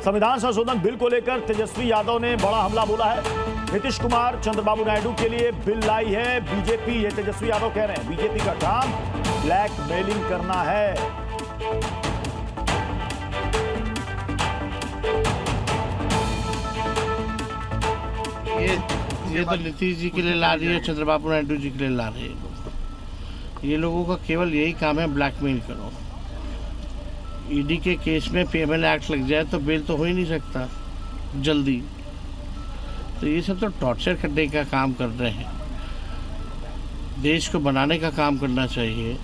संविधान संशोधन बिल को लेकर तेजस्वी यादव ने बड़ा हमला बोला है। नीतीश कुमार चंद्रबाबू नायडू के लिए बिल लाई है बीजेपी, ये तेजस्वी यादव कह रहे हैं। बीजेपी का काम ब्लैकमेलिंग करना है। ये तो नीतीश जी के लिए ला रही है, चंद्रबाबू नायडू जी के लिए ला रही है। ये लोगों का केवल यही काम है, ब्लैकमेल करो। ईडी के केस में पीएमएल एक्ट लग जाए तो बेल तो हो ही नहीं सकता जल्दी। तो ये सब तो टॉर्चर करने का काम कर रहे हैं, देश को बनाने का काम करना चाहिए।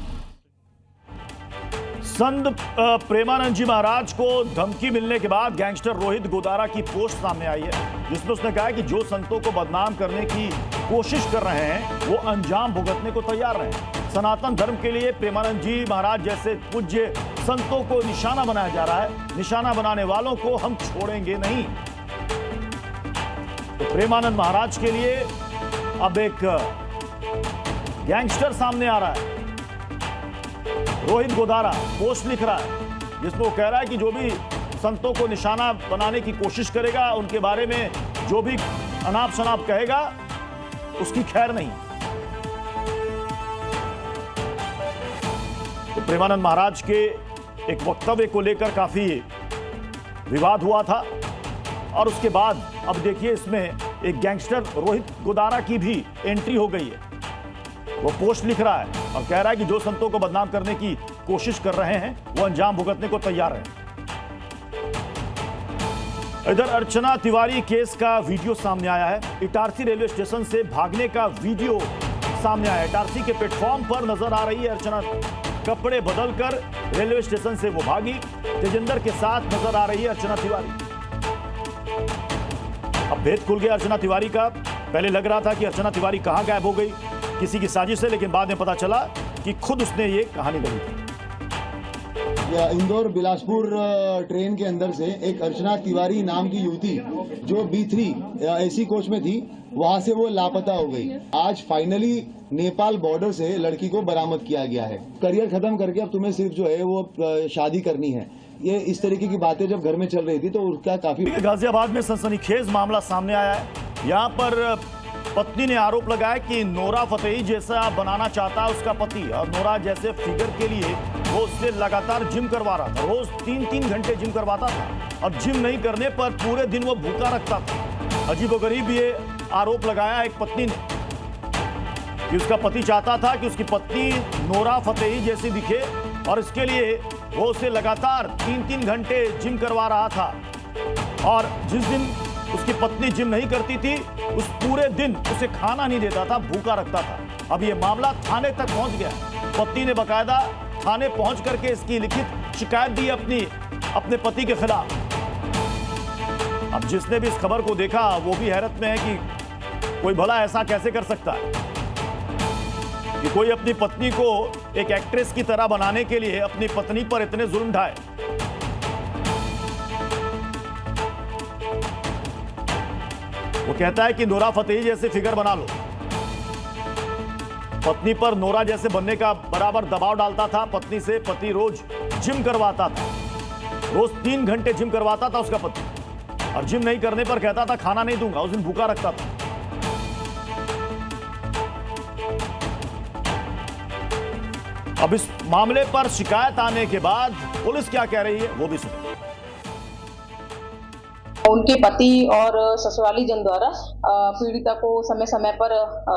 संत प्रेमानंद जी महाराज को धमकी मिलने के बाद गैंगस्टर रोहित गोदारा की पोस्ट सामने आई है, जिसमें उसने कहा है कि जो संतों को बदनाम करने की कोशिश कर रहे हैं वो अंजाम भुगतने को तैयार हैं। सनातन धर्म के लिए प्रेमानंद जी महाराज जैसे पूज्य संतों को निशाना बनाया जा रहा है। निशाना बनाने वालों को हम छोड़ेंगे नहीं। तो प्रेमानंद महाराज के लिए अब एक गैंगस्टर सामने आ रहा है। रोहित गोदारा पोस्ट लिख रहा है, जिसमें वो कह रहा है कि जो भी संतों को निशाना बनाने की कोशिश करेगा, उनके बारे में जो भी अनाप शनाप कहेगा, उसकी खैर नहीं। तो प्रेमानंद महाराज के एक वक्तव्य को लेकर काफी विवाद हुआ था और उसके बाद अब देखिए इसमें एक गैंगस्टर रोहित गोदारा की भी एंट्री हो गई है। वो पोस्ट लिख रहा है और कह रहा है कि जो संतों को बदनाम करने की कोशिश कर रहे हैं वो अंजाम भुगतने को तैयार है। इधर अर्चना तिवारी केस का वीडियो सामने आया है। इटारसी रेलवे स्टेशन से भागने का वीडियो सामने आया है। इटारसी के प्लेटफॉर्म पर नजर आ रही है अर्चना, कपड़े बदलकर रेलवे स्टेशन से वो भागी। तेजेंद्र के साथ नजर आ रही है अर्चना तिवारी। अब भेद खुल गया अर्चना तिवारी का। पहले लग रहा था कि अर्चना तिवारी कहां गायब हो गई, किसी की साजिश से, लेकिन बाद में पता चला कि खुद उसने ये कहानी गढ़ी थी। इंदौर बिलासपुर ट्रेन के अंदर से एक अर्चना तिवारी नाम की युवती जो B3 एसी कोच में थी, वहां से वो लापता हो गई। आज फाइनली नेपाल बॉर्डर से लड़की को बरामद किया गया है। करियर खत्म करके अब तुम्हें सिर्फ जो है वो शादी करनी है, ये इस तरीके की बातें जब घर में चल रही थी तो उसका काफी। गाजियाबाद में सनसनीखेज मामला सामने आया है। यहाँ पर पत्नी ने आरोप लगाया कि नोरा फतेही जैसा बनाना चाहता है उसका पति, और नोरा जैसे फिगर के लिए वो उससे लगातार जिम करवा रहा था। रोज 3-3 घंटे जिम करवाता था और जिम नहीं करने पर पूरे दिन वो भूखा रखता था। अजीबोगरीब ये आरोप लगाया एक पत्नी ने कि उसका पति चाहता था कि उसकी पत्नी नोरा फतेही जैसी दिखे और इसके लिए वो उसे लगातार 3-3 घंटे जिम करवा रहा था। और जिस दिन उसकी पत्नी जिम नहीं करती थी, उस पूरे दिन उसे खाना नहीं देता था, भूखा रखता था। अब ये मामला थाने तक पहुंच गया। पत्नी ने बकायदा थाने पहुंच करके इसकी लिखित शिकायत दी अपने पति के खिलाफ। अब जिसने भी इस खबर को देखा वो भी हैरत में है कि कोई भला ऐसा कैसे कर सकता है कि कोई अपनी पत्नी को एक एक्ट्रेस की तरह बनाने के लिए अपनी पत्नी पर इतने जुल्म ढाए। वो कहता है कि नोरा फतेही जैसे फिगर बना लो। पत्नी पर नोरा जैसे बनने का बराबर दबाव डालता था। पत्नी से पति रोज जिम करवाता था, रोज 3 घंटे जिम करवाता था उसका पति, और जिम नहीं करने पर कहता था खाना नहीं दूंगा, उस दिन भूखा रखता था। अब इस मामले पर शिकायत आने के बाद पुलिस क्या कह रही है वो भी सुनिए। उनके पति और ससुराली जन द्वारा पीड़िता को समय समय पर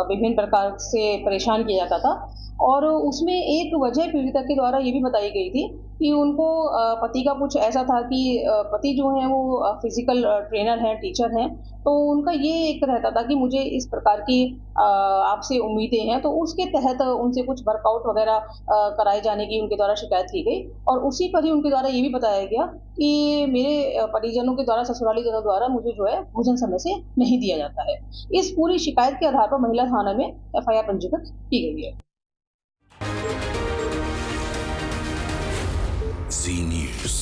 विभिन्न प्रकार से परेशान किया जाता था, और उसमें एक वजह पीड़िता के द्वारा ये भी बताई गई थी कि उनको पति का कुछ ऐसा था कि पति जो है वो फिजिकल ट्रेनर हैं, टीचर हैं, तो उनका ये एक रहता था कि मुझे इस प्रकार की आपसे उम्मीदें हैं, तो उसके तहत उनसे कुछ वर्कआउट वगैरह कराए जाने की उनके द्वारा शिकायत की गई। और उसी पर ही उनके द्वारा ये भी बताया गया कि मेरे परिजनों के द्वारा, ससुराली जनों द्वारा मुझे जो है भोजन समय से नहीं दिया जाता है। इस पूरी शिकायत के आधार पर महिला थाना में FIR पंजीकृत की गई है। Z News।